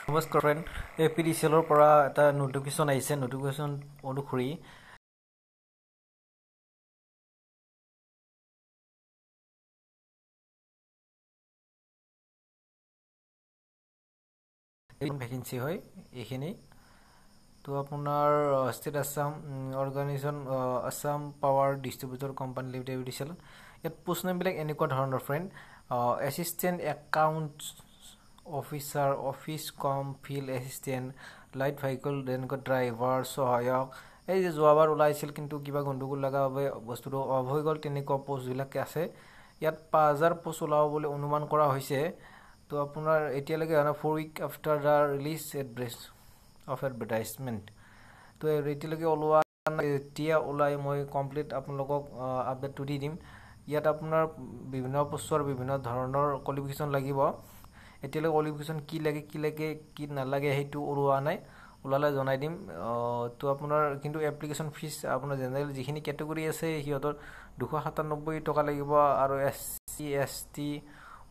নমস্কাৰ friend, APDCL পৰা এটা নোটিফিকেশ্যন আহিছে। নোটিফিকেশ্যন অনুসৰি ভেকেঞ্চি হয় এইখিনি। তো আপোনাৰ state Assam organisation Assam power distributor company limited APDCL। ইয়াত পোষ্ট নেমবিলাক এনেকুৱা ধৰণৰ friend: assistant account officer, office cum field assistant, light vehicle তেনেকুৱা ড্ৰাইভাৰ, সহায়ক। এই যে যোৱাবাৰ ওলাইছিল কিন্তু কিবা গণ্ডগোল লগাৰ বাবে বস্তুটো অফ হৈ গ'ল, তেনেকুৱা পোষ্টবিলাকে আছে। ইয়াত 5000 পোষ্ট ওলাব বুলি অনুমান কৰা হৈছে। তো আপোনাৰ এতিয়ালৈকে 4 week after the release of advertisement. তো এতিয়ালৈকে ওলোৱা এতিয়া ওলাই মই কমপ্লিট আপোনালোকক আপডেটটো দি দিম। ইয়াত আপোনাৰ বিভিন্ন পোষ্টৰ বিভিন্ন ধৰণৰ কোৱালিফিকেশ্যন লাগিব। এতিয়ালৈকে কোৱালিফিকেশ্যন কি লাগে কি নালাগে সেইটো ওলোৱা নাই, ওলালে জনাই দিম। তো আপোনাৰ কিন্তু এপ্লিকেশ্যন ফিজ আপোনাৰ জেনেৰেল যিখিনি কেটেগৰী আছে সিহঁতৰ 297 টকা লাগিব, আৰু SC ST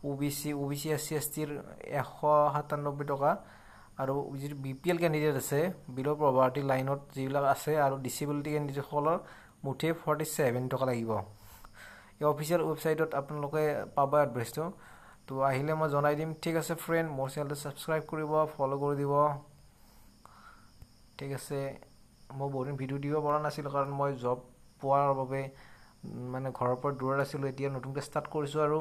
OBC SC STৰ 197 টকা, আৰু যিটো BPL কেণ্ডিডেট আছে বিল' পভাৰ্টি লাইনত যিবিলাক আছে আৰু ডিচেবিলিটি কেণ্ডিডেটসকলৰ মুঠেই 47 টকা লাগিব। এই অফিচিয়েল ৱেবছাইটত আপোনালোকে পাব এড্ৰেছটো। তো আহিলে মই জনাই দিম। ঠিক আছে ফ্ৰেণ্ড, মোৰ চেনেলটো ছাবস্ক্ৰাইব কৰিব, ফ'ল' কৰি দিব। ঠিক আছে, মই বহুদিন ভিডিঅ' দিব পৰা নাছিলোঁ কাৰণ মই জব পোৱাৰ বাবে মানে ঘৰৰ পৰা দূৰত আছিলোঁ। এতিয়া নতুনকৈ ষ্টাৰ্ট কৰিছোঁ, আৰু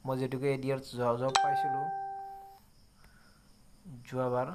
মই যিহেতুকে ADR জব পাইছিলোঁ যোৱাবাৰ।